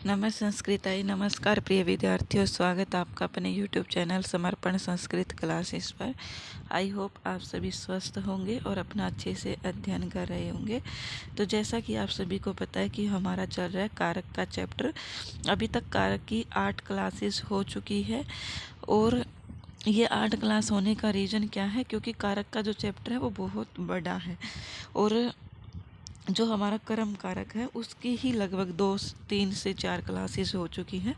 संस्कृताई नमस्कार प्रिय विद्यार्थियों, स्वागत आपका अपने YouTube चैनल समर्पण संस्कृत क्लासेस पर। आई होप आप सभी स्वस्थ होंगे और अपना अच्छे से अध्ययन कर रहे होंगे। तो जैसा कि आप सभी को पता है कि हमारा चल रहा है कारक का चैप्टर। अभी तक कारक की 8 क्लासेस हो चुकी है और ये 8 क्लास होने का रीज़न क्या है, क्योंकि कारक का जो चैप्टर है वो बहुत बड़ा है और जो हमारा कर्म कारक है उसकी ही लगभग 2-3 से 4 क्लासेस हो चुकी हैं।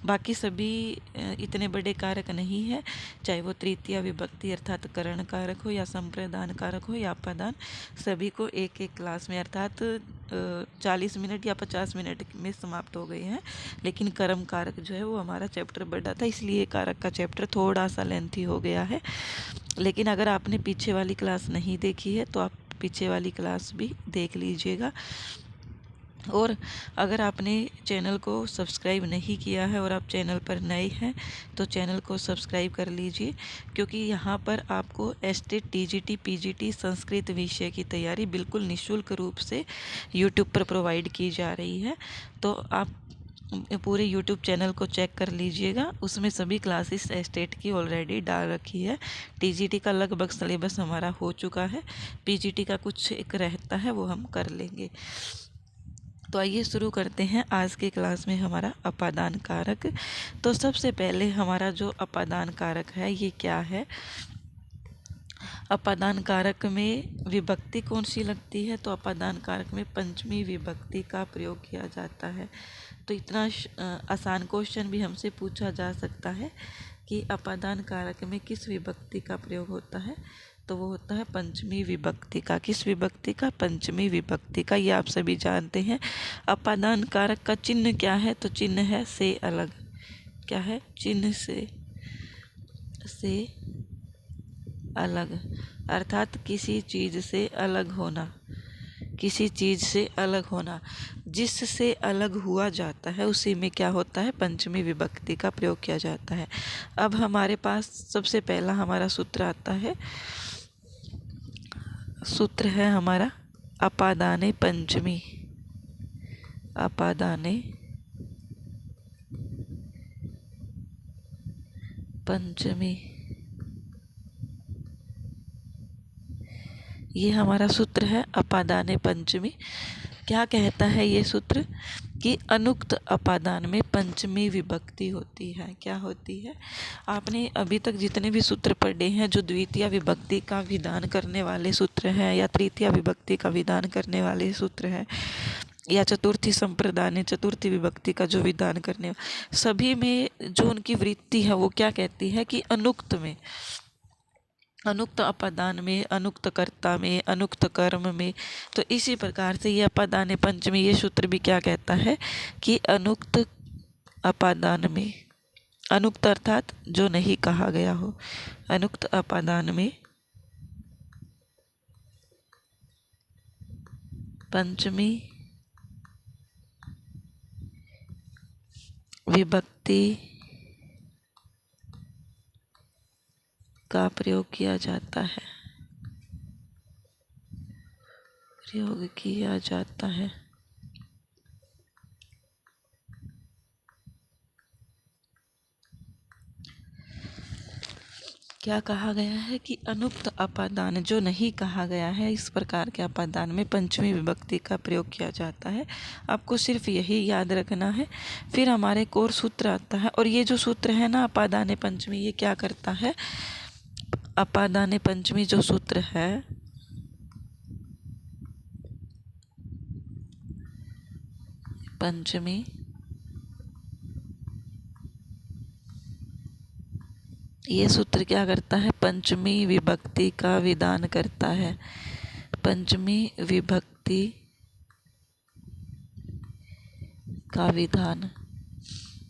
बाकी सभी इतने बड़े कारक नहीं है, चाहे वो तृतीया विभक्ति अर्थात करण कारक हो या संप्रदान कारक हो या अपादान, सभी को एक एक क्लास में अर्थात 40 मिनट या 50 मिनट में समाप्त हो गए हैं। लेकिन कर्म कारक जो है वो हमारा चैप्टर बड़ा था, इसलिए कारक का चैप्टर थोड़ा सा लेंथी हो गया है। लेकिन अगर आपने पीछे वाली क्लास नहीं देखी है तो आप पीछे वाली क्लास भी देख लीजिएगा। और अगर आपने चैनल को सब्सक्राइब नहीं किया है और आप चैनल पर नए हैं तो चैनल को सब्सक्राइब कर लीजिए, क्योंकि यहाँ पर आपको एसटेट, टीजीटी, पीजीटी संस्कृत विषय की तैयारी बिल्कुल निःशुल्क रूप से यूट्यूब पर प्रोवाइड की जा रही है। तो आप पूरे YouTube चैनल को चेक कर लीजिएगा, उसमें सभी क्लासेस एस्टेट की ऑलरेडी डाल रखी है। टीजीटी का लगभग सिलेबस हमारा हो चुका है, पीजीटी का कुछ एक रहता है वो हम कर लेंगे। तो आइए शुरू करते हैं आज के क्लास में हमारा अपादान कारक। तो सबसे पहले हमारा जो अपादान कारक है ये क्या है। अपादान कारक में विभक्ति कौन सी लगती है, तो अपादान कारक में पंचमी विभक्ति का प्रयोग किया जाता है। तो इतना आसान क्वेश्चन भी हमसे पूछा जा सकता है कि अपादान कारक में किस विभक्ति का प्रयोग होता है, तो वो होता है पंचमी विभक्ति का। किस विभक्ति का? पंचमी विभक्ति का। ये आप सभी जानते हैं। अपादान कारक का चिन्ह क्या है, तो चिन्ह है से अलग। क्या है? चिन्ह से अलग, अर्थात किसी चीज़ से अलग होना। किसी चीज़ से अलग होना, जिससे अलग हुआ जाता है उसी में क्या होता है? पंचमी विभक्ति का प्रयोग किया जाता है। अब हमारे पास सबसे पहला हमारा सूत्र आता है। सूत्र है हमारा अपादाने पंचमी। अपादाने पंचमी, ये हमारा सूत्र है अपादाने पंचमी। क्या कहता है ये सूत्र कि अनुक्त अपादान में पंचमी विभक्ति होती है। क्या होती है? आपने अभी तक जितने भी सूत्र पढ़े हैं जो द्वितीय विभक्ति का विधान करने वाले सूत्र हैं या तृतीय विभक्ति का विधान करने वाले सूत्र हैं या चतुर्थी संप्रदान, चतुर्थी विभक्ति का जो विधान करने, सभी में जो उनकी वृत्ति है वो क्या कहती है कि अनुक्त में, अनुक्त अपादान में, अनुक्त कर्ता में, अनुक्त कर्म में। तो इसी प्रकार से ये अपादान पंचमी ये सूत्र भी क्या कहता है कि अनुक्त अपादान में, अनुक्त अर्थात जो नहीं कहा गया हो, अनुक्त अपादान में पंचमी विभक्ति का प्रयोग किया जाता है। प्रयोग किया जाता है। क्या कहा गया है कि अनुक्त अपादान जो नहीं कहा गया है, इस प्रकार के अपादान में पंचमी विभक्ति का प्रयोग किया जाता है। आपको सिर्फ यही याद रखना है। फिर हमारे एक और सूत्र आता है, और ये जो सूत्र है ना अपादान पंचमी, ये क्या करता है? अपादान पंचमी जो सूत्र है, पंचमी ये सूत्र क्या करता है? पंचमी विभक्ति का विधान करता है। पंचमी विभक्ति का विधान,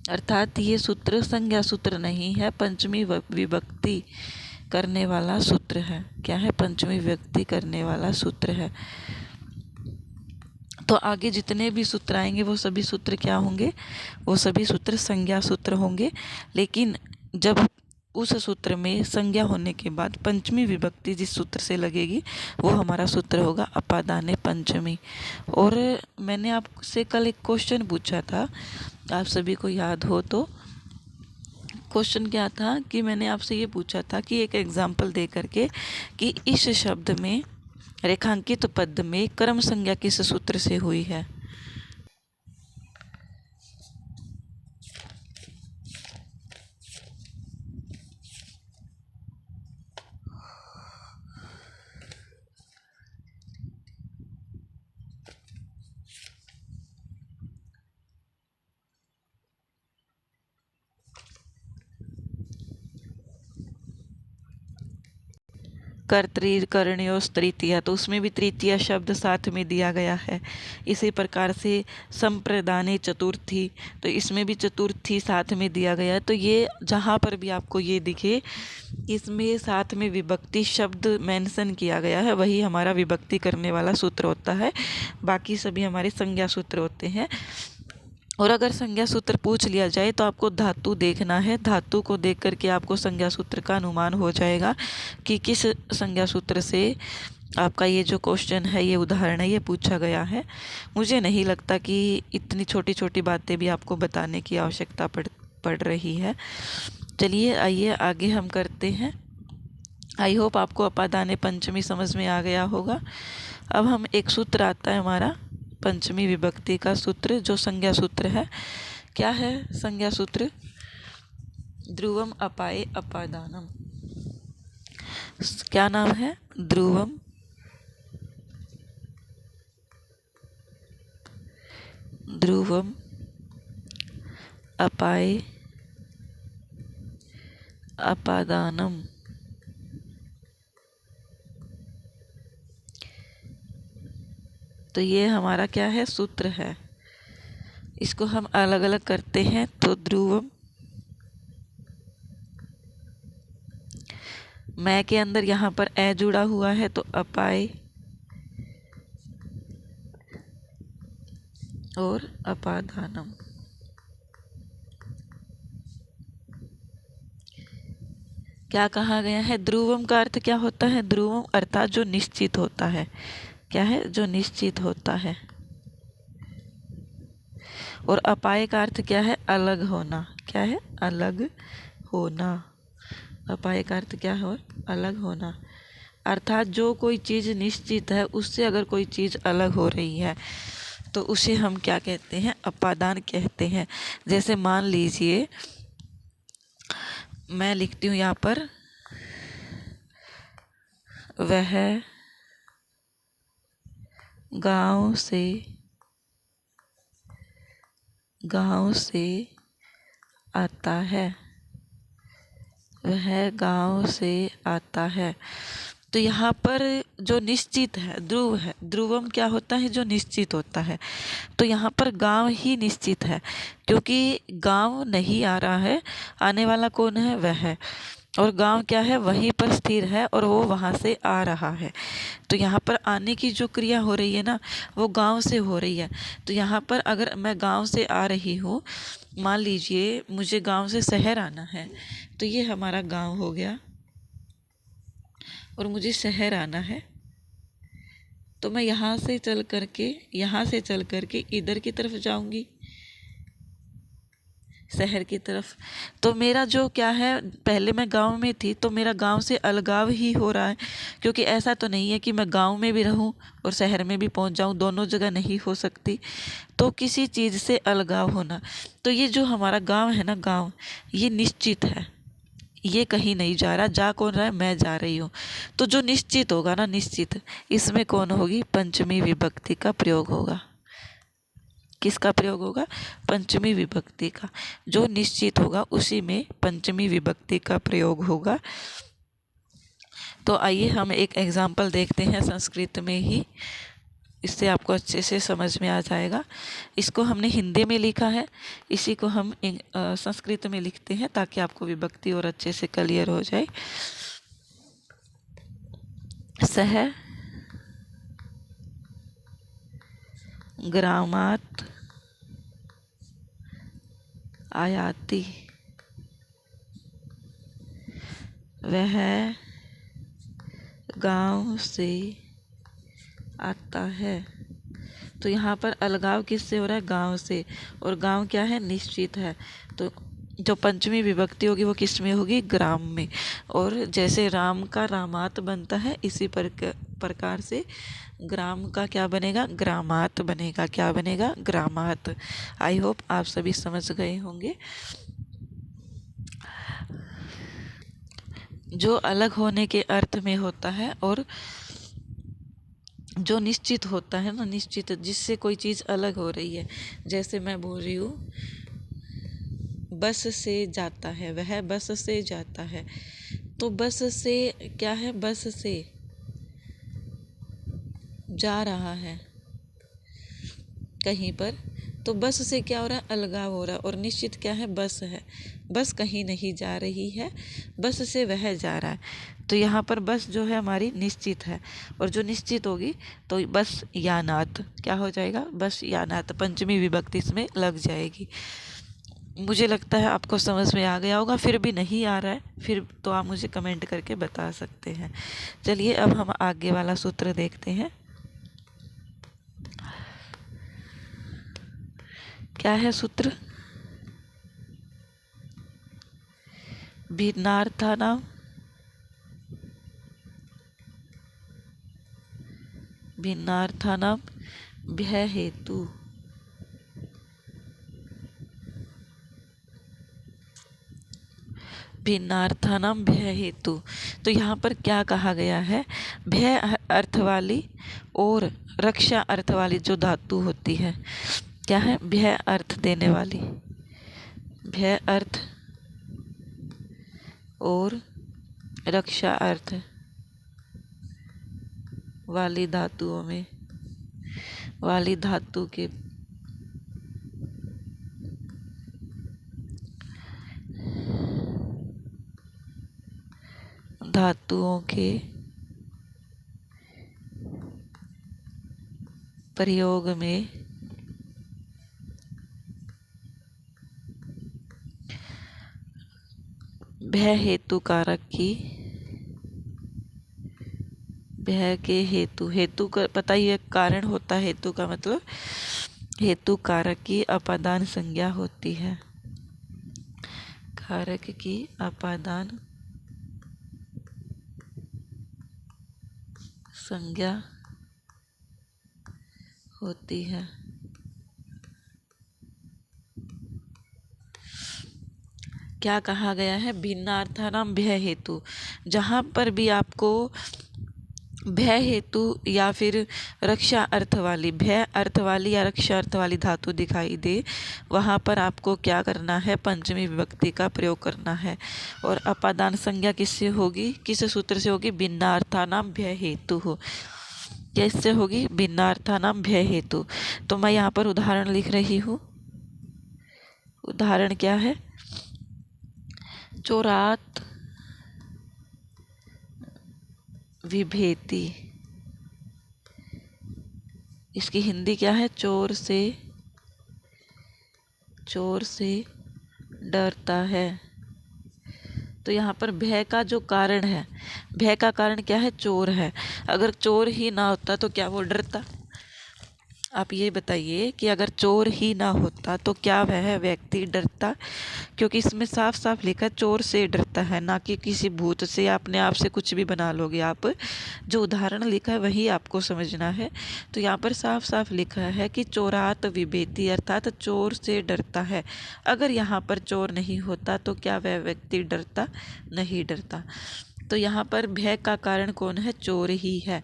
अर्थात ये सूत्र संज्ञा सूत्र नहीं है, पंचमी विभक्ति करने वाला सूत्र है। क्या है? पंचमी विभक्ति करने वाला सूत्र है। तो आगे जितने भी सूत्र आएंगे वो सभी सूत्र क्या होंगे? वो सभी सूत्र संज्ञा सूत्र होंगे। लेकिन जब उस सूत्र में संज्ञा होने के बाद पंचमी विभक्ति जिस सूत्र से लगेगी वो हमारा सूत्र होगा अपादाने पंचमी। और मैंने आपसे कल एक क्वेश्चन पूछा था, आप सभी को याद हो तो। क्वेश्चन क्या था कि मैंने आपसे ये पूछा था कि एक एग्जाम्पल दे करके कि इस शब्द में रेखांकित पद में कर्म संज्ञा किस सूत्र से हुई है। कर्तरी कर्णयों तृतीया, तो उसमें भी तृतीया शब्द साथ में दिया गया है। इसी प्रकार से संप्रदाने चतुर्थी, तो इसमें भी चतुर्थी साथ में दिया गया है। तो ये जहाँ पर भी आपको ये दिखे इसमें साथ में विभक्ति शब्द मेंशन किया गया है, वही हमारा विभक्ति करने वाला सूत्र होता है। बाकी सभी हमारे संज्ञा सूत्र होते हैं। और अगर संज्ञा सूत्र पूछ लिया जाए तो आपको धातु देखना है। धातु को देख करके आपको संज्ञा सूत्र का अनुमान हो जाएगा कि किस संज्ञा सूत्र से आपका ये जो क्वेश्चन है, ये उदाहरण है, ये पूछा गया है। मुझे नहीं लगता कि इतनी छोटी छोटी बातें भी आपको बताने की आवश्यकता पड़ रही है। चलिए आइए आगे हम करते हैं। आई होप आपको अपादाने पंचमी समझ में आ गया होगा। अब हम एक सूत्र आता है हमारा पंचमी विभक्ति का सूत्र, जो संज्ञा सूत्र है। क्या है संज्ञा सूत्र? ध्रुवम अपाए अपादानम। क्या नाम है? ध्रुवम ध्रुवम अपाए अपादानम। तो ये हमारा क्या है? सूत्र है। इसको हम अलग अलग करते हैं। तो ध्रुवम, मैं के अंदर यहाँ पर ए जुड़ा हुआ है, तो अपाए और अपादानम। क्या कहा गया है? ध्रुवम का अर्थ क्या होता है? ध्रुवम अर्थात जो निश्चित होता है। क्या है? जो निश्चित होता है। और अपाय का अर्थ क्या है? अलग होना। क्या है? अलग होना। अपाय का अर्थ क्या हो? अलग होना। अर्थात जो कोई चीज़ निश्चित है उससे अगर कोई चीज़ अलग हो रही है तो उसे हम क्या कहते हैं? अपादान कहते हैं। जैसे मान लीजिए मैं लिखती हूँ यहाँ पर, वह गांव से आता है। वह गांव से आता है। तो यहाँ पर जो निश्चित है ध्रुव है। ध्रुवम क्या होता है? जो निश्चित होता है। तो यहाँ पर गांव ही निश्चित है, क्योंकि गांव नहीं आ रहा है, आने वाला कौन है? वह है। और गांव क्या है? वहीं पर स्थिर है और वो वहाँ से आ रहा है। तो यहाँ पर आने की जो क्रिया हो रही है ना, वो गांव से हो रही है। तो यहाँ पर अगर मैं गांव से आ रही हूँ, मान लीजिए मुझे गांव से शहर आना है, तो ये हमारा गांव हो गया। और मुझे शहर आना है, तो मैं यहाँ से चल करके इधर की तरफ जाऊंगी, शहर की तरफ। तो मेरा जो क्या है, पहले मैं गांव में थी तो मेरा गांव से अलगाव ही हो रहा है, क्योंकि ऐसा तो नहीं है कि मैं गांव में भी रहूं और शहर में भी पहुंच जाऊं, दोनों जगह नहीं हो सकती। तो किसी चीज़ से अलगाव होना। तो ये जो हमारा गांव है ना, गांव ये निश्चित है, ये कहीं नहीं जा रहा। जा कौन रहा है? मैं जा रही हूँ। तो जो निश्चित होगा ना, निश्चित, इसमें कौन होगी? पंचमी विभक्ति का प्रयोग होगा। किसका प्रयोग होगा? पंचमी विभक्ति का। जो निश्चित होगा उसी में पंचमी विभक्ति का प्रयोग होगा। तो आइए हम एक एग्जाम्पल देखते हैं संस्कृत में ही, इससे आपको अच्छे से समझ में आ जाएगा। इसको हमने हिंदी में लिखा है, इसी को हम संस्कृत में लिखते हैं ताकि आपको विभक्ति और अच्छे से क्लियर हो जाए। सह ग्रामात् आयाति। वह गांव से आता है। तो यहाँ पर अलगाव किससे हो रहा है? गांव से। और गांव क्या है? निश्चित है। तो जो पंचमी विभक्ति होगी वो किस में होगी? ग्राम में। और जैसे राम का रामात बनता है, इसी प्रकार से ग्राम का क्या बनेगा? ग्रामात बनेगा। क्या बनेगा? ग्रामात। आई होप आप सभी समझ गए होंगे। जो अलग होने के अर्थ में होता है और जो निश्चित होता है ना, निश्चित, जिससे कोई चीज़ अलग हो रही है। जैसे मैं बोल रही हूँ बस से जाता है, वह बस से जाता है। तो बस से क्या है? बस से जा रहा है कहीं पर। तो बस से क्या हो रहा है? अलगाव हो रहा है। और निश्चित क्या है? बस है। बस कहीं नहीं जा रही है, बस से वह जा रहा है। तो यहाँ पर बस जो है हमारी निश्चित है। और जो निश्चित होगी तो बस यानात क्या हो जाएगा? बस यानात। पंचमी विभक्ति इसमें लग जाएगी। मुझे लगता है आपको समझ में आ गया होगा। फिर भी नहीं आ रहा है फिर तो आप मुझे कमेंट करके बता सकते हैं। चलिए अब हम आगे वाला सूत्र देखते हैं। क्या है सूत्र? भिन्नार्थानां भय हेतु। भिन्नार्थानां भय हेतु। तो यहाँ पर क्या कहा गया है? भय अर्थ वाली और रक्षा अर्थ वाली जो धातु होती है, क्या है? भय अर्थ देने वाली, भय अर्थ और रक्षा अर्थ वाली धातुओं में, वाली धातु के धातुओं के प्रयोग में भय हेतु कारक की, भय के हेतु, हेतु का पता ही है, कारण होता है हेतु का मतलब, हेतु कारक की अपादान संज्ञा होती है। कारक की अपादान संज्ञा होती है। क्या कहा गया है? भिन्नार्थानां भय हेतु। जहाँ पर भी आपको भय हेतु या फिर रक्षा अर्थ वाली, भय अर्थ वाली या रक्षा अर्थ वाली धातु दिखाई दे, वहाँ पर आपको क्या करना है? पंचमी विभक्ति का प्रयोग करना है। और अपादान संज्ञा किससे होगी? किस सूत्र से होगी? भिन्नार्थानां भय हेतु हो। कैसे होगी? भिन्नार्थानां भय हेतु। तो मैं यहाँ पर उदाहरण लिख रही हूँ। उदाहरण क्या है? चोरात विभेति। इसकी हिंदी क्या है? चोर से डरता है। तो यहाँ पर भय का जो कारण है, भय का कारण क्या है? चोर है। अगर चोर ही ना होता तो क्या वो डरता? आप ये बताइए कि अगर चोर ही ना होता तो क्या वह व्यक्ति डरता? क्योंकि इसमें साफ साफ लिखा है चोर से डरता है, ना कि किसी भूत से या अपने आप से कुछ भी बना लोगे आप। जो उदाहरण लिखा है वही आपको समझना है। तो यहाँ पर साफ साफ लिखा है कि चोरात विभेति, अर्थात चोर से डरता है। अगर यहाँ पर चोर नहीं होता तो क्या वह व्यक्ति डरता? नहीं डरता। तो यहाँ पर भय का कारण कौन है? चोर ही है।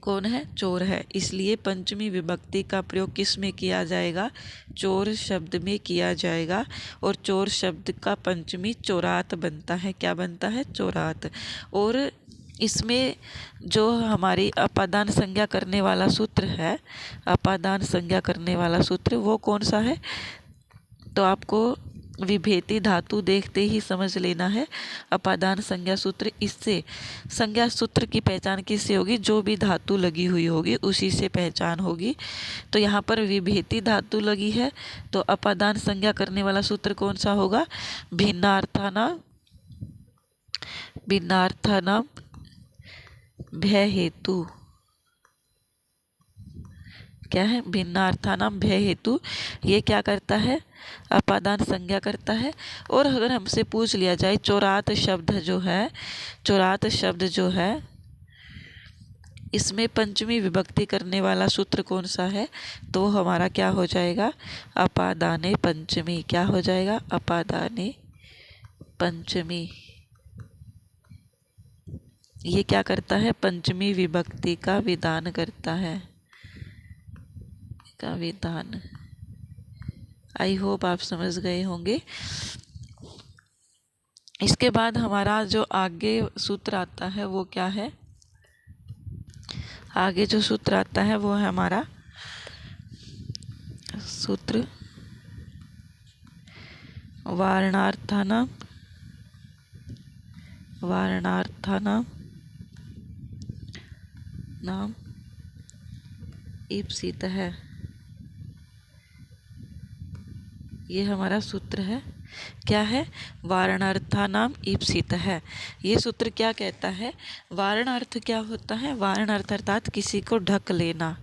कौन है? चोर है। इसलिए पंचमी विभक्ति का प्रयोग किस में किया जाएगा? चोर शब्द में किया जाएगा। और चोर शब्द का पंचमी चोरात बनता है। क्या बनता है? चोरात। और इसमें जो हमारी अपादान संज्ञा करने वाला सूत्र है, अपादान संज्ञा करने वाला सूत्र वो कौन सा है? तो आपको विभेति धातु देखते ही समझ लेना है। अपादान संज्ञा सूत्र, इससे संज्ञा सूत्र की पहचान किससे होगी? जो भी धातु लगी हुई होगी उसी से पहचान होगी। तो यहाँ पर विभेति धातु लगी है तो अपादान संज्ञा करने वाला सूत्र कौन सा होगा? भिन्नार्थानां भिन्नार्थानां भय हेतु, क्या है? भिन्नार्थानां भय हेतु। ये क्या करता है? अपादान संज्ञा करता है। और अगर हमसे पूछ लिया जाए चौरात शब्द जो है, चौरात शब्द जो है इसमें पंचमी विभक्ति करने वाला सूत्र कौन सा है? तो हमारा क्या हो जाएगा? अपादाने पंचमी। क्या हो जाएगा? अपादाने पंचमी। ये क्या करता है? पंचमी विभक्ति का विधान करता है, का विधान। आई होप आप समझ गए होंगे। इसके बाद हमारा जो आगे सूत्र आता है वो क्या है? आगे जो सूत्र आता है वो है हमारा सूत्र वारणार्थानां, वारणार्थानां नाम ईप्सित है। ये हमारा सूत्र है। क्या है? वारणार्थानां ईप्सित है। ये सूत्र क्या कहता है? वारणार्थ क्या होता है? वारणार्थ अर्थात किसी को ढक लेना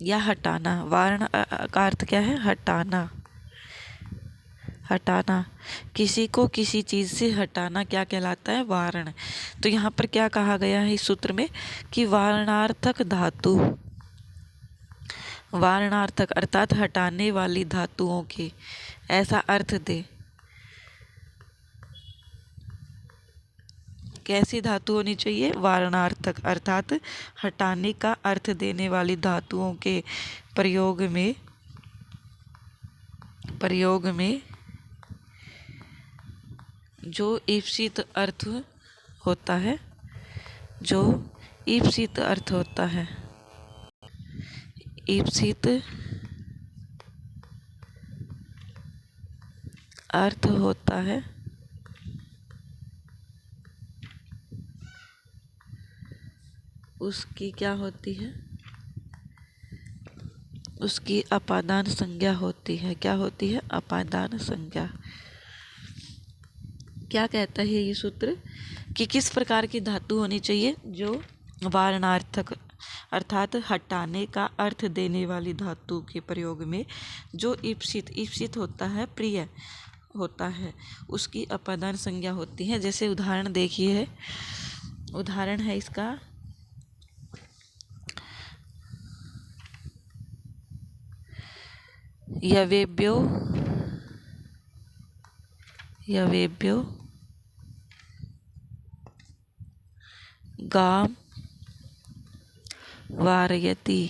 या हटाना। वारण का अर्थ क्या है? हटाना, हटाना। किसी को किसी चीज़ से हटाना क्या कहलाता है? वारण। तो यहाँ पर क्या कहा गया है इस सूत्र में कि वारणार्थक धातु, वारणार्थक अर्थात हटाने वाली धातुओं के, ऐसा अर्थ दे। कैसी धातु होनी चाहिए? वारणार्थक अर्थात हटाने का अर्थ देने वाली धातुओं के प्रयोग में, प्रयोग में जो ईप्सित अर्थ होता है, जो ईप्सित अर्थ होता है, ईप्सित अर्थ होता है, उसकी क्या होती है? उसकी अपादान संज्ञा होती है। क्या होती है? अपादान संज्ञा। क्या कहता है ये सूत्र कि किस प्रकार की धातु होनी चाहिए? जो वारणार्थक अर्थात हटाने का अर्थ देने वाली धातु के प्रयोग में जो ईप्सित, ईप्सित होता है प्रिय होता है, उसकी अपादान संज्ञा होती है। जैसे उदाहरण देखिए, उदाहरण है इसका यवेभ्यो, यवेभ्यो गां वारयति,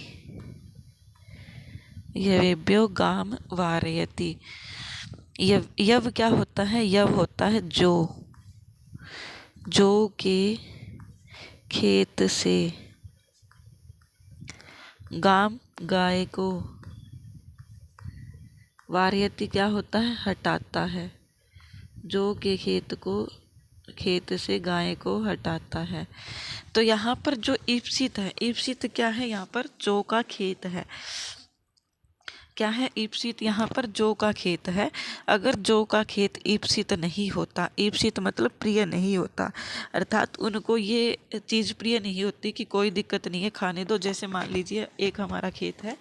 यवेभ्यो गां वारयति। यव क्या होता है? यव होता है जो, जो के खेत से, गाम गाय को, वारयति क्या होता है? हटाता है, जो के खेत को, खेत से गाय को हटाता है। तो यहाँ पर जो ईप्सित है, ईप्सित क्या है? यहाँ पर जो का खेत है। क्या है? ईप्सित यहाँ पर जो का खेत है। अगर जो का खेत ईप्सित नहीं होता, ईप्सित मतलब प्रिय नहीं होता, अर्थात उनको ये चीज़ प्रिय नहीं होती कि कोई दिक्कत नहीं है खाने दो। जैसे मान लीजिए एक हमारा खेत है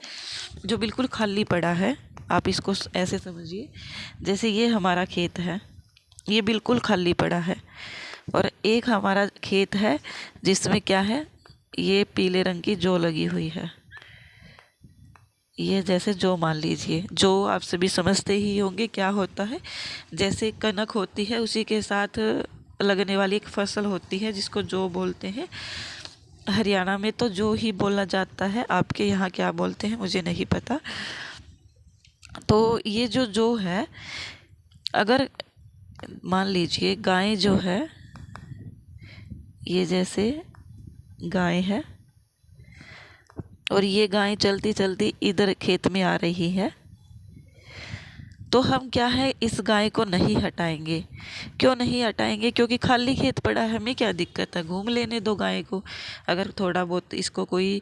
जो बिल्कुल खाली पड़ा है, आप इसको ऐसे समझिए, जैसे ये हमारा खेत है, ये बिल्कुल खाली पड़ा है, और एक हमारा खेत है जिसमें क्या है? ये पीले रंग की जौ लगी हुई है। ये जैसे जौ मान लीजिए, जौ आप सभी समझते ही होंगे क्या होता है। जैसे कनक होती है उसी के साथ लगने वाली एक फसल होती है जिसको जौ बोलते हैं। हरियाणा में तो जौ ही बोला जाता है, आपके यहाँ क्या बोलते हैं मुझे नहीं पता। तो ये जो जौ है, अगर मान लीजिए गाय जो है, ये जैसे गाय है और ये गाय चलती चलती इधर खेत में आ रही है, तो हम क्या है? इस गाय को नहीं हटाएंगे। क्यों नहीं हटाएंगे? क्योंकि खाली खेत पड़ा है, हमें क्या दिक्कत है? घूम लेने दो गाय को। अगर थोड़ा बहुत इसको कोई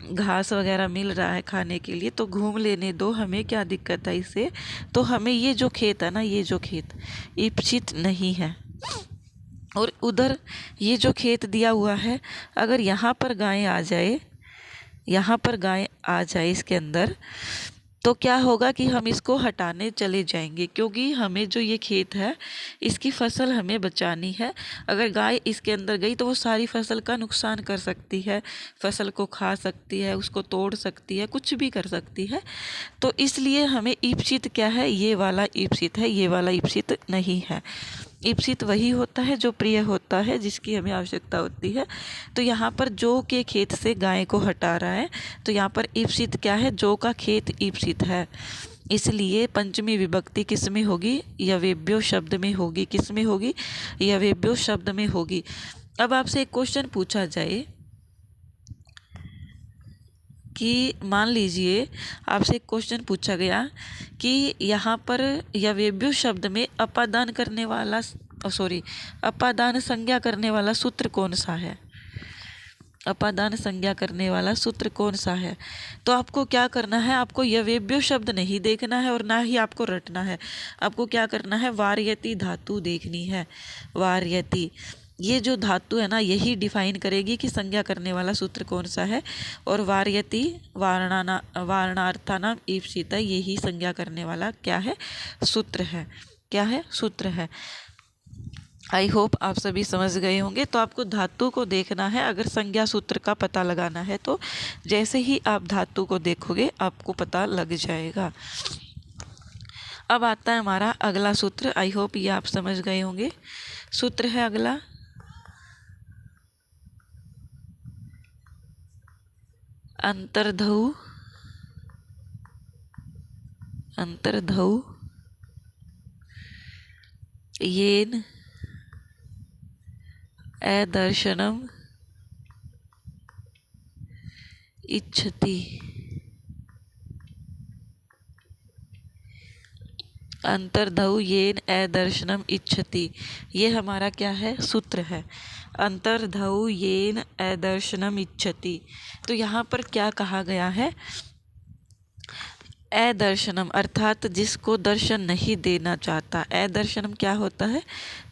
घास वगैरह मिल रहा है खाने के लिए तो घूम लेने दो, हमें क्या दिक्कत है इससे। तो हमें ये जो खेत है ना, ये जो खेत ईप्सित नहीं है, और उधर ये जो खेत दिया हुआ है, अगर यहाँ पर गाय आ जाए, यहाँ पर गाय आ जाए इसके अंदर, तो क्या होगा कि हम इसको हटाने चले जाएंगे, क्योंकि हमें जो ये खेत है इसकी फसल हमें बचानी है। अगर गाय इसके अंदर गई तो वो सारी फसल का नुकसान कर सकती है, फसल को खा सकती है, उसको तोड़ सकती है, कुछ भी कर सकती है। तो इसलिए हमें ईप्सित क्या है, ये वाला ईप्सित है, ये वाला ईप्सित नहीं है। ईप्सित वही होता है जो प्रिय होता है, जिसकी हमें आवश्यकता होती है। तो यहाँ पर जो के खेत से गाय को हटा रहा है, तो यहाँ पर ईप्सित क्या है, जो का खेत ईप्सित है। इसलिए पंचमी विभक्ति किस में होगी, यवेभ्यो शब्द में होगी। किस में होगी, यवेभ्यो शब्द में होगी। अब आपसे एक क्वेश्चन पूछा जाए कि मान लीजिए आपसे एक क्वेश्चन पूछा गया कि यहाँ पर यवेभ्यो शब्द में अपादान करने वाला अपादान संज्ञा करने वाला सूत्र कौन सा है। अपादान संज्ञा करने वाला सूत्र कौन सा है। तो आपको क्या करना है, आपको यवेभ्यो शब्द नहीं देखना है और ना ही आपको रटना है। आपको क्या करना है, वार्यति धातु देखनी है। वार्यति, ये जो धातु है ना, यही डिफाइन करेगी कि संज्ञा करने वाला सूत्र कौन सा है। और वार्यति वारणार्थानाम ईप्सित, यही संज्ञा करने वाला क्या है, सूत्र है। क्या है, सूत्र है। आई होप आप सभी समझ गए होंगे। तो आपको धातु को देखना है, अगर संज्ञा सूत्र का पता लगाना है तो जैसे ही आप धातु को देखोगे आपको पता लग जाएगा। अब आता है हमारा अगला सूत्र। आई होप ये आप समझ गए होंगे। सूत्र है अगला अंतर्धौ येन अदर्शनम इच्छति। अंतर्धौ येन अदर्शनम इच्छति, ये हमारा क्या है, सूत्र है। अंतर्धौ येन अदर्शनम इच्छति। तो यहाँ पर क्या कहा गया है, अदर्शनम अर्थात जिसको दर्शन नहीं देना चाहता। अदर्शनम क्या होता है,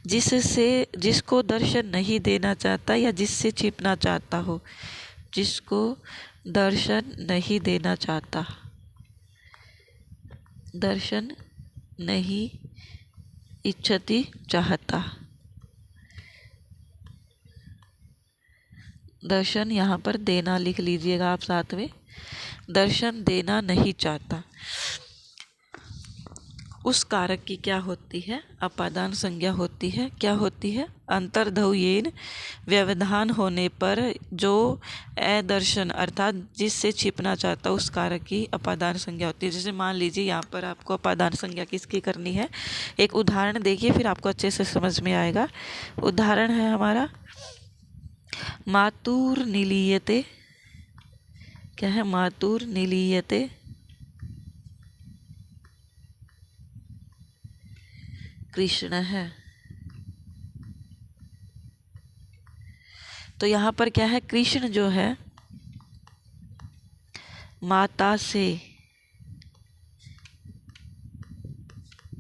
जिसको दर्शन नहीं देना चाहता या जिससे छिपना चाहता हो। जिसको दर्शन नहीं देना चाहता, दर्शन नहीं इच्छति चाहता। दर्शन यहाँ पर देना लिख लीजिएगा आप साथ में, दर्शन देना नहीं चाहता। उस कारक की क्या होती है, अपादान संज्ञा होती है। क्या होती है, अंतर्धौ येन, व्यवधान होने पर जो अदर्शन अर्थात जिससे छिपना चाहता उस कारक की अपादान संज्ञा होती है। जैसे मान लीजिए यहाँ पर आपको अपादान संज्ञा किसकी करनी है, एक उदाहरण देखिए फिर आपको अच्छे से समझ में आएगा। उदाहरण है हमारा मातुर निलीयते। क्या है, मातुर निलीयते कृष्ण है। तो यहाँ पर क्या है, कृष्ण जो है माता से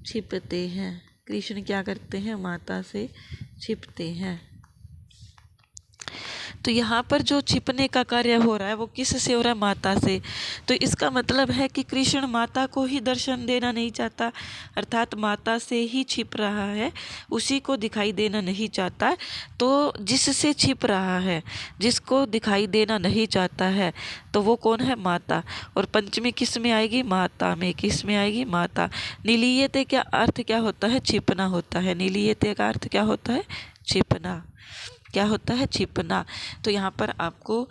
छिपते हैं। कृष्ण क्या करते हैं, माता से छिपते हैं। तो यहाँ पर जो छिपने का कार्य हो रहा है वो किस से हो रहा है, माता से। तो इसका मतलब है कि कृष्ण माता को ही दर्शन देना नहीं चाहता, अर्थात माता से ही छिप रहा है, उसी को दिखाई देना नहीं चाहता। तो जिससे छिप रहा है, जिसको दिखाई देना नहीं चाहता है, तो वो कौन है, माता। और पंचमी किस में आएगी, माता में। किस में आएगी, माता। नीलीयते का अर्थ क्या होता है, छिपना होता है। नीलीयते का अर्थ क्या होता है, छिपना। क्या होता है, छिपना। तो यहाँ पर आपको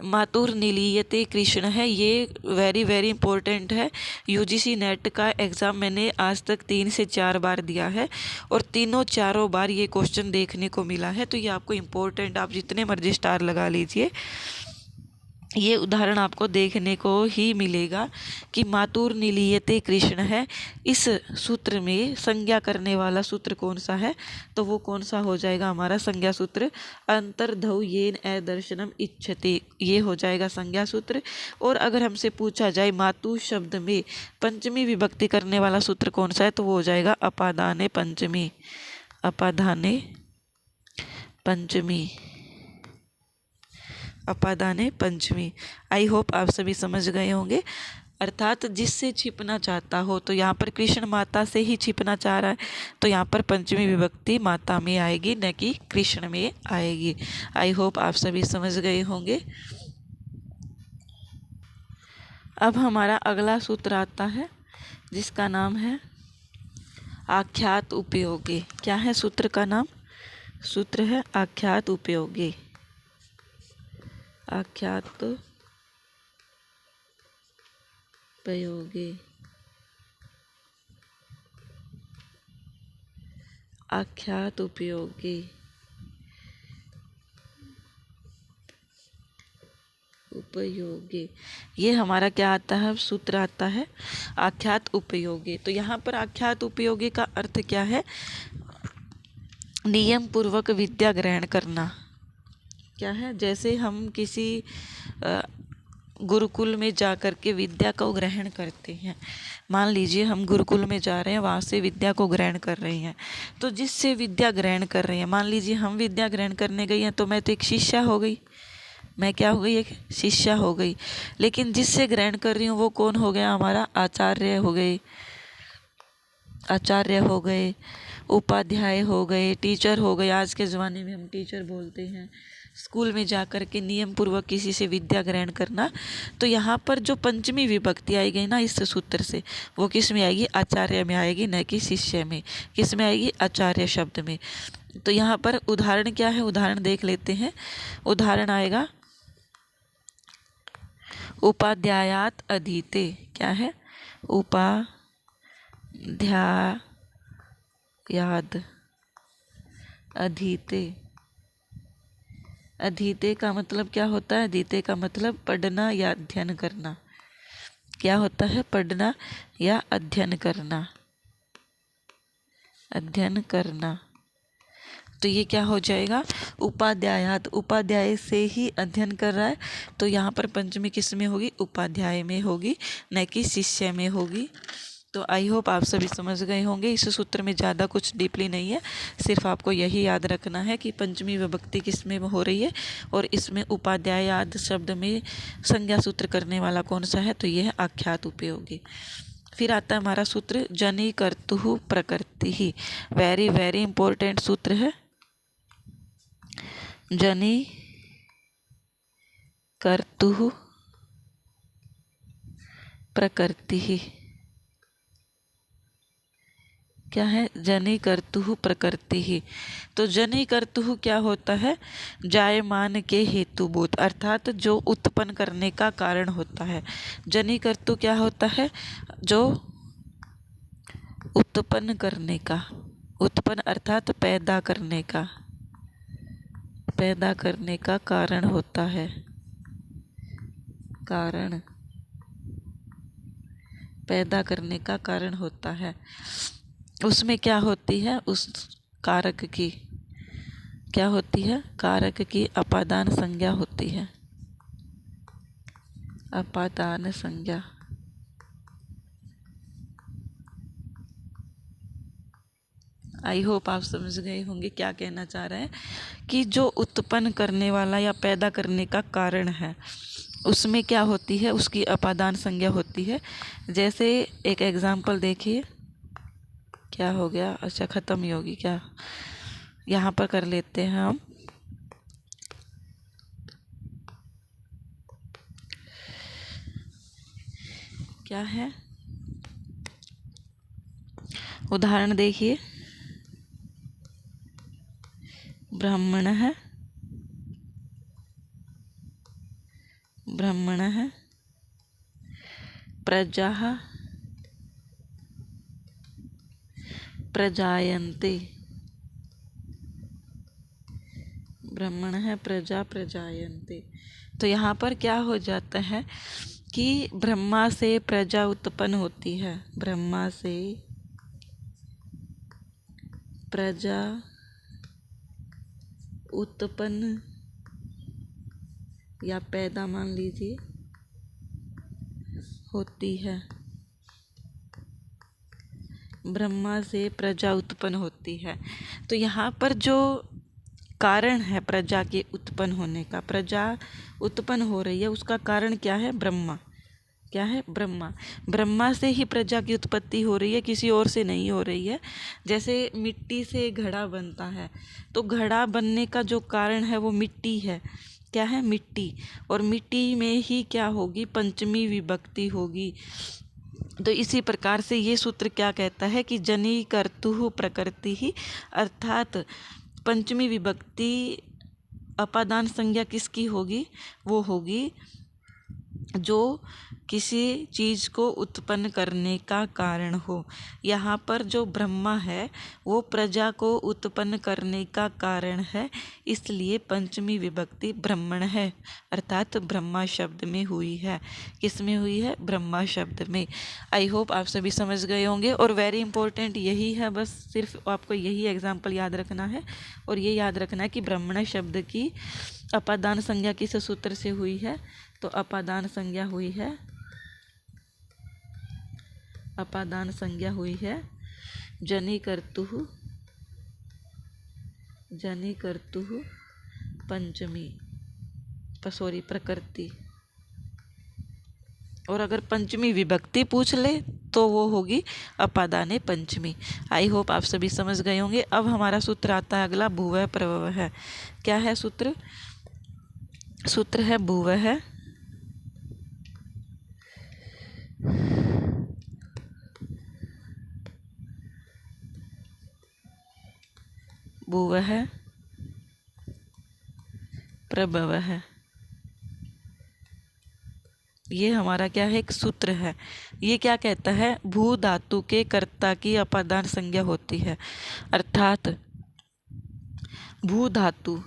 मातुर निलीयते कृष्ण है, ये वेरी वेरी इंपॉर्टेंट है। यूजीसी नेट का एग्ज़ाम मैंने आज तक 3 से 4 बार दिया है और चारों बार ये क्वेश्चन देखने को मिला है। तो ये आपको इम्पोर्टेंट, आप जितने मर्जी स्टार लगा लीजिए, ये उदाहरण आपको देखने को ही मिलेगा कि मातुर निलीयते कृष्ण है। इस सूत्र में संज्ञा करने वाला सूत्र कौन सा है, तो वो कौन सा हो जाएगा हमारा संज्ञा सूत्र, अंतर्धौ येन अदर्शनम इच्छति, ये हो जाएगा संज्ञा सूत्र। और अगर हमसे पूछा जाए मातु शब्द में पंचमी विभक्ति करने वाला सूत्र कौन सा है, तो वो हो जाएगा अपादाने पंचमी। अपादाने पंचमी, अपादाने पंचमी। आई होप आप सभी समझ गए होंगे। अर्थात जिससे छिपना चाहता हो, तो यहाँ पर कृष्ण माता से ही छिपना चाह रहा है, तो यहाँ पर पंचमी विभक्ति माता में आएगी, न कि कृष्ण में आएगी। आई होप आप सभी समझ गए होंगे। अब हमारा अगला सूत्र आता है जिसका नाम है आख्यात उपयोगी। क्या है सूत्र का नाम? सूत्र है आख्यात उपयोगी। आख्यात उपयोगी, आख्यात उपयोगी, उपयोगी, ये हमारा क्या आता है? सूत्र आता है आख्यात उपयोगी। तो यहाँ पर आख्यात उपयोगी का अर्थ क्या है? नियम पूर्वक विद्या ग्रहण करना। क्या है? जैसे हम किसी गुरुकुल में जा कर के विद्या को ग्रहण करते हैं। मान लीजिए हम गुरुकुल में जा रहे हैं, वहाँ से विद्या को ग्रहण कर रहे हैं, तो जिससे विद्या ग्रहण कर रहे हैं, मान लीजिए हम विद्या ग्रहण करने गई हैं, तो मैं तो एक शिष्या हो गई। मैं क्या हो गई? एक शिष्या हो गई। लेकिन जिससे ग्रहण कर रही हूँ वो कौन हो गया? हमारा आचार्य हो गए, आचार्य हो गए, उपाध्याय हो गए, टीचर हो गए। आज के ज़माने में हम टीचर बोलते हैं। स्कूल में जा कर के नियम पूर्वक किसी से विद्या ग्रहण करना। तो यहाँ पर जो पंचमी विभक्ति आई गई ना इस सूत्र से, वो किस में आएगी? आचार्य में आएगी, न कि शिष्य में। किस में आएगी? आचार्य शब्द में। तो यहाँ पर उदाहरण क्या है? उदाहरण देख लेते हैं। उदाहरण आएगा उपाध्यायात अधीते। क्या है? उपाध्यायाद अधीते। अधीते का मतलब क्या होता है? अधीते का मतलब पढ़ना या अध्ययन करना। क्या होता है? पढ़ना या अध्ययन करना, अध्ययन करना। तो ये क्या हो जाएगा? उपाध्यायात, उपाध्याय से ही अध्ययन कर रहा है, तो यहाँ पर पंचमी किस में होगी? उपाध्याय में होगी, न कि शिष्य में होगी। तो आई होप आप सभी समझ गए होंगे। इस सूत्र में ज़्यादा कुछ डीपली नहीं है, सिर्फ आपको यही याद रखना है कि पंचमी विभक्ति किस में हो रही है और इसमें उपाध्यायाद शब्द में संज्ञा सूत्र करने वाला कौन सा है? तो ये है आख्यात उपयोगी। फिर आता है हमारा सूत्र जनि कर्तुः प्रकृति। वेरी वेरी इंपॉर्टेंट सूत्र है। जनि कर्तुः प्रकृति। क्या है? जनि कर्तुः प्रकृति। तो जनि कर्तुः क्या होता है? जायमान के हेतुभूत, अर्थात जो उत्पन्न करने का कारण होता है। जनि कर्तु क्या होता है? जो उत्पन्न करने का, उत्पन्न अर्थात पैदा करने का, पैदा करने का कारण होता है। कारण, पैदा करने का कारण होता है। उसमें क्या होती है? उस कारक की क्या होती है? कारक की अपादान संज्ञा होती है। अपादान संज्ञा। आई होप आप समझ गए होंगे क्या कहना चाह रहे हैं, कि जो उत्पन्न करने वाला या पैदा करने का कारण है उसमें क्या होती है? उसकी अपादान संज्ञा होती है। जैसे एक एग्जाम्पल देखिए। क्या हो गया? अच्छा ख़त्म ही होगी क्या? यहाँ पर कर लेते हैं हम। क्या है? उदाहरण देखिए। ब्राह्मण है, ब्राह्मण है, प्रजा प्रजायन्ते। ब्राह्मण है, प्रजा प्रजायन्ते। तो यहाँ पर क्या हो जाता है कि ब्रह्मा से प्रजा उत्पन्न होती है। ब्रह्मा से प्रजा उत्पन्न या पैदा मान लीजिए होती है। ब्रह्मा से प्रजा उत्पन्न होती है। तो यहाँ पर जो कारण है प्रजा के उत्पन्न होने का। प्रजा उत्पन्न हो रही है, उसका कारण क्या है? ब्रह्मा। क्या है? ब्रह्मा। ब्रह्मा से ही प्रजा की उत्पत्ति हो रही है, किसी और से नहीं हो रही है। जैसे मिट्टी से घड़ा बनता है, तो घड़ा बनने का जो कारण है वो मिट्टी है। क्या है? मिट्टी। और मिट्टी में ही क्या होगी? पंचमी विभक्ति होगी। तो इसी प्रकार से ये सूत्र क्या कहता है कि जनि कर्तुः प्रकृति ही, अर्थात पंचमी विभक्ति अपादान संज्ञा किसकी होगी? वो होगी जो किसी चीज़ को उत्पन्न करने का कारण हो। यहाँ पर जो ब्रह्मा है वो प्रजा को उत्पन्न करने का कारण है, इसलिए पंचमी विभक्ति ब्रह्मण है, अर्थात ब्रह्मा शब्द में हुई है। किस में हुई है? ब्रह्मा शब्द में। आई होप आप सभी समझ गए होंगे। और वेरी इंपॉर्टेंट यही है, बस सिर्फ आपको यही एग्जाम्पल याद रखना है। और ये याद रखना है कि ब्रह्मण शब्द की अपादान संज्ञा किस सूत्र से हुई है? तो अपादान संज्ञा हुई है, अपादान संज्ञा हुई है जनि कर्तुः पंचमी, सॉरी प्रकृति। और अगर पंचमी विभक्ति पूछ ले तो वो होगी अपादाने पंचमी। आई होप आप सभी समझ गए होंगे। अब हमारा सूत्र आता है अगला, भुवः प्रभवः। क्या है सूत्र? सूत्र है भुवः भुवः प्रभवः। ये हमारा क्या है? एक सूत्र है। ये क्या कहता है? भू धातु के कर्ता की अपादान संज्ञा होती है, अर्थात भू धातु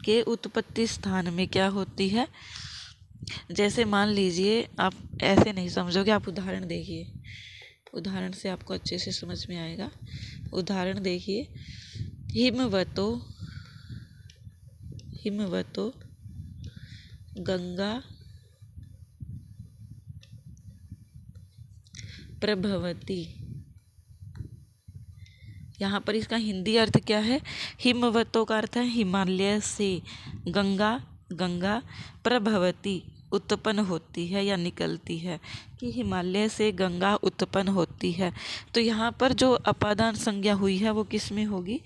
के उत्पत्ति स्थान में क्या होती है? जैसे मान लीजिए, आप ऐसे नहीं समझोगे, आप उदाहरण देखिए, उदाहरण से आपको अच्छे से समझ में आएगा। उदाहरण देखिए, हिमवतो गंगा प्रभवती। यहाँ पर इसका हिंदी अर्थ क्या है? हिमवतो का अर्थ है हिमालय से, गंगा प्रभवती उत्पन्न होती है या निकलती है, कि हिमालय से गंगा उत्पन्न होती है। तो यहाँ पर जो अपादान संज्ञा हुई है वो किस में होगी?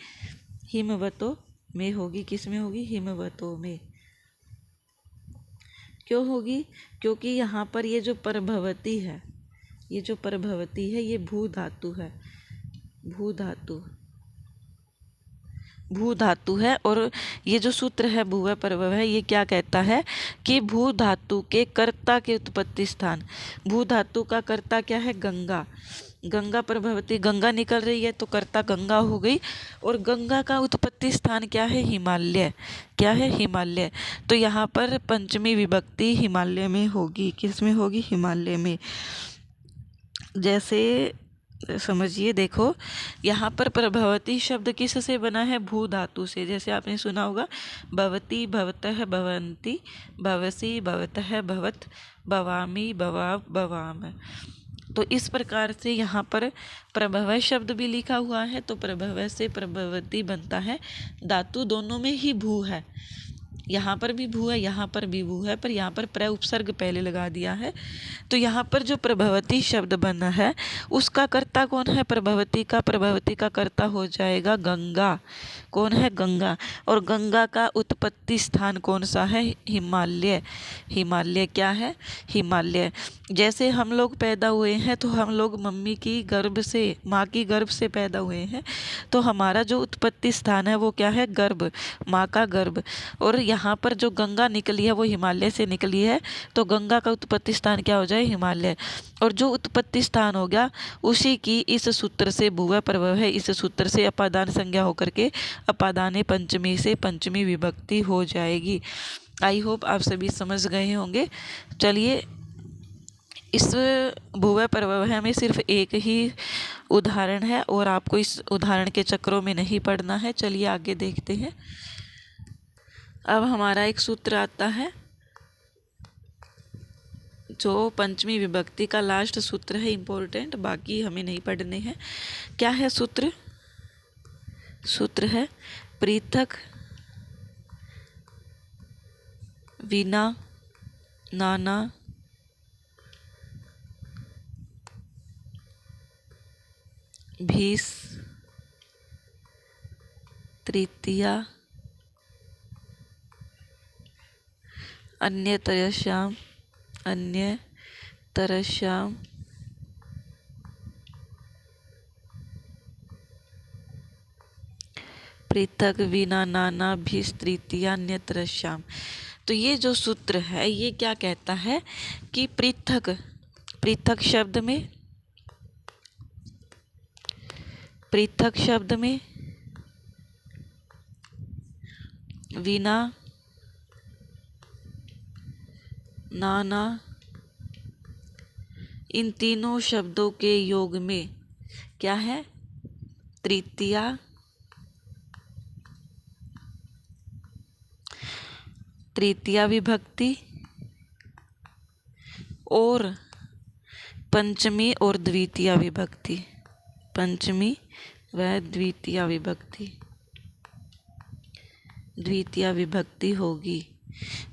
हिमवतो में होगी। किस में होगी? हिमवतो में। क्यों होगी? क्योंकि यहाँ पर ये जो प्रभवती है, ये भू धातु है, भू धातु है। और ये जो सूत्र है भुवः प्रभवः है, ये क्या कहता है कि भू धातु के कर्ता के उत्पत्ति स्थान, भू धातु का कर्ता क्या है? गंगा प्रभवती, गंगा निकल रही है तो कर्ता गंगा हो गई। और गंगा का उत्पत्ति स्थान क्या है? हिमालय। क्या है? हिमालय। तो यहाँ पर पंचमी विभक्ति हिमालय में होगी। किस में होगी? हिमालय में। जैसे समझिए, देखो यहाँ पर प्रभवती शब्द किस से बना है? भू धातु से। जैसे आपने सुना होगा, भवती भवतः भवन्ति, भवसी भवतः भवत, भवामि भवाव भवाम। तो इस प्रकार से यहाँ पर प्रभव शब्द भी लिखा हुआ है, तो प्रभव से प्रभवती बनता है। धातु दोनों में ही भू है, यहाँ पर भी भू है, यहाँ पर भी भू है, पर यहाँ पर प्र उपसर्ग पहले लगा दिया है। तो यहाँ पर जो प्रभवती शब्द बना है उसका कर्ता कौन है? प्रभवती का कर्ता हो जाएगा गंगा। कौन है? गंगा। और गंगा का उत्पत्ति स्थान कौन सा है? हिमालय। हिमालय क्या है? हिमालय। जैसे हम लोग पैदा हुए हैं तो हम लोग मम्मी की गर्भ से, माँ की गर्भ से पैदा हुए हैं, तो हमारा जो उत्पत्ति स्थान है वो क्या है? गर्भ, माँ का गर्भ। और यहाँ पर जो गंगा निकली है वो हिमालय से निकली है, तो गंगा का उत्पत्ति स्थान क्या हो जाए? हिमालय। और जो उत्पत्ति स्थान हो गया उसी की इस सूत्र से भुवः प्रभवः है, इस सूत्र से अपादान संज्ञा होकर के अपादाने पंचमी से पंचमी विभक्ति हो जाएगी। आई होप आप सभी समझ गए होंगे। चलिए, इस भुवः प्रभवः में सिर्फ एक ही उदाहरण है और आपको इस उदाहरण के चक्रों में नहीं पढ़ना है। चलिए आगे देखते हैं। अब हमारा एक सूत्र आता है जो पंचमी विभक्ति का लास्ट सूत्र है इम्पोर्टेंट, बाकी हमें नहीं पढ़ने हैं। क्या है सूत्र? सूत्र है पृथक विना नाना भीस तृतीया अन्यतरस्याम पृथक विना नाना भीस तृतीया अन्यतरस्याम। तो ये जो सूत्र है ये क्या कहता है कि पृथक, पृथक शब्द में विना नाना इन तीनों शब्दों के योग में क्या है? तृतीया विभक्ति और पंचमी और द्वितीया विभक्ति, पंचमी व द्वितीया विभक्ति होगी।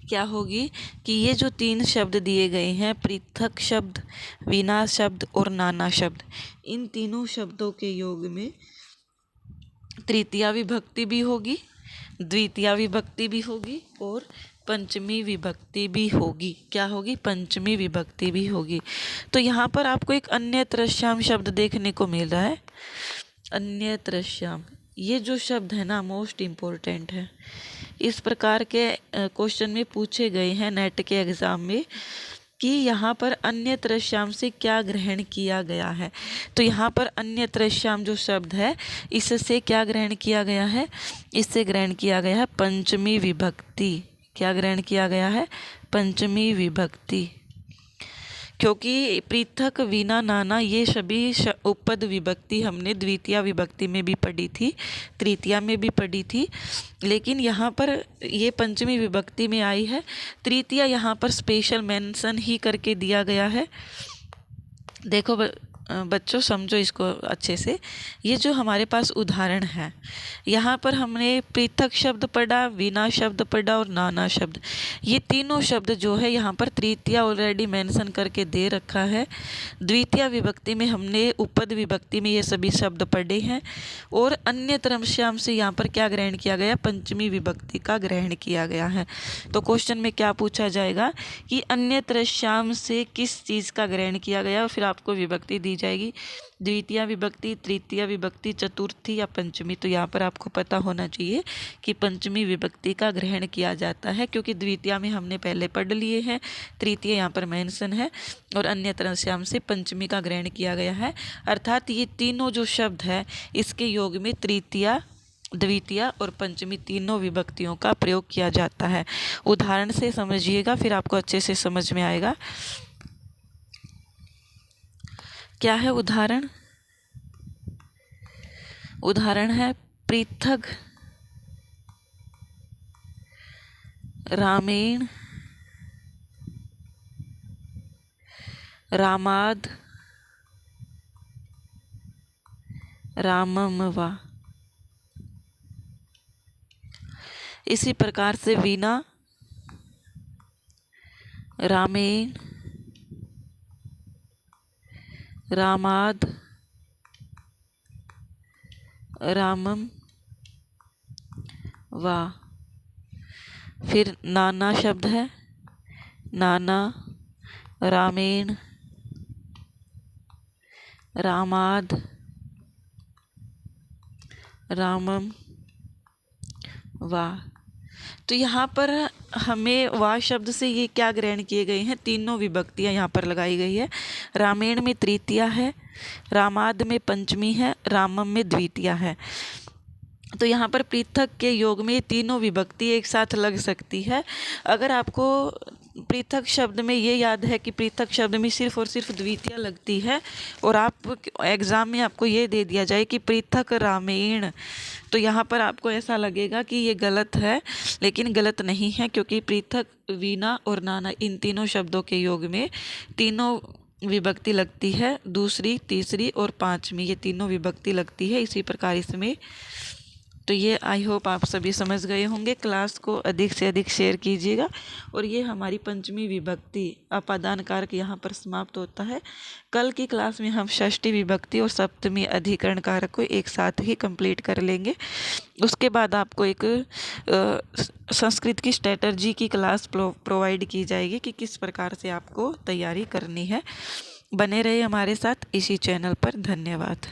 क्या होगी कि ये जो तीन शब्द दिए गए हैं, पृथक शब्द, विना शब्द और नाना शब्द, इन तीनों शब्दों के योग में तृतीया विभक्ति भी होगी, द्वितीया विभक्ति भी होगी और पंचमी विभक्ति भी होगी। क्या होगी? पंचमी विभक्ति भी होगी। तो यहाँ पर आपको एक अन्यतरस्याम शब्द देखने को मिल रहा है। अन्यतरस्याम, ये जो शब्द है ना मोस्ट इम्पोर्टेंट है। इस प्रकार के क्वेश्चन में पूछे गए हैं नेट के एग्ज़ाम में कि यहाँ पर अन्यतरस्याम से क्या ग्रहण किया गया है। तो यहाँ पर अन्यतरस्याम जो शब्द है इससे क्या ग्रहण किया गया है? इससे ग्रहण किया गया है पंचमी विभक्ति। क्या ग्रहण किया गया है? पंचमी विभक्ति। क्योंकि पृथक विना नाना ये सभी उपपद विभक्ति हमने द्वितीया विभक्ति में भी पढ़ी थी, तृतीया में भी पढ़ी थी, लेकिन यहाँ पर ये पंचमी विभक्ति में आई है। तृतीया यहाँ पर स्पेशल मेंशन ही करके दिया गया है। देखो बच्चों समझो इसको अच्छे से। ये जो हमारे पास उदाहरण है, यहाँ पर हमने पृथक शब्द पढ़ा, विना शब्द पढ़ा और नाना शब्द। ये तीनों शब्द जो है यहाँ पर तृतीया ऑलरेडी मेंशन करके दे रखा है। द्वितीय विभक्ति में हमने उपपद विभक्ति में ये सभी शब्द पढ़े हैं और अन्यतरस्याम से यहाँ पर क्या ग्रहण किया गया? पंचमी विभक्ति का ग्रहण किया गया है। तो क्वेश्चन में क्या पूछा जाएगा कि अन्यतरस्याम से किस चीज़ का ग्रहण किया गया, और फिर आपको विभक्ति दी जाएगी, द्वितीय विभक्ति, तृतीय विभक्ति, चतुर्थी या पंचमी। तो यहाँ पर आपको पता होना चाहिए कि पंचमी विभक्ति का ग्रहण किया जाता है, क्योंकि द्वितीय में हमने पहले पढ़ लिए हैं, तृतीय यहाँ पर मेंशन है और अन्यतरस्याम से पंचमी का ग्रहण किया गया है। अर्थात ये तीनों जो शब्द है इसके योग में तृतीया, द्वितीय और पंचमी तीनों विभक्तियों का प्रयोग किया जाता है। उदाहरण से समझिएगा, फिर आपको अच्छे से समझ में आएगा। क्या है उदाहरण? उदाहरण है पृथक रामेण रामाद रामम वा। इसी प्रकार से विना रामेण रामाद रामम वा। फिर नाना शब्द है, नाना रामेण रामाद रामम वा। तो यहाँ पर हमें वा शब्द से ये क्या ग्रहण किए गए हैं? तीनों विभक्तियाँ यहाँ पर लगाई गई है। रामेण में तृतीया है, रामाद में पंचमी है, रामम में द्वितीया है। तो यहाँ पर पृथक के योग में तीनों विभक्ति एक साथ लग सकती है। अगर आपको पृथक शब्द में ये याद है कि पृथक शब्द में सिर्फ और सिर्फ द्वितीया लगती है और आप एग्ज़ाम में आपको ये दे दिया जाए कि पृथक रामेण, तो यहाँ पर आपको ऐसा लगेगा कि ये गलत है, लेकिन गलत नहीं है, क्योंकि पृथक, वीणा और नाना इन तीनों शब्दों के योग में तीनों विभक्ति लगती है, दूसरी, तीसरी और पांचवी, ये तीनों विभक्ति लगती है। इसी प्रकार इसमें तो ये आई होप आप सभी समझ गए होंगे। क्लास को अधिक से अधिक शेयर कीजिएगा। और ये हमारी पंचमी विभक्ति अपादान कारक यहाँ पर समाप्त होता है। कल की क्लास में हम षष्ठी विभक्ति और सप्तमी अधिकरण कारक को एक साथ ही कंप्लीट कर लेंगे। उसके बाद आपको एक संस्कृत की स्ट्रेटजी की क्लास प्रोवाइड की जाएगी कि किस प्रकार से आपको तैयारी करनी है। बने रहे हमारे साथ इसी चैनल पर। धन्यवाद।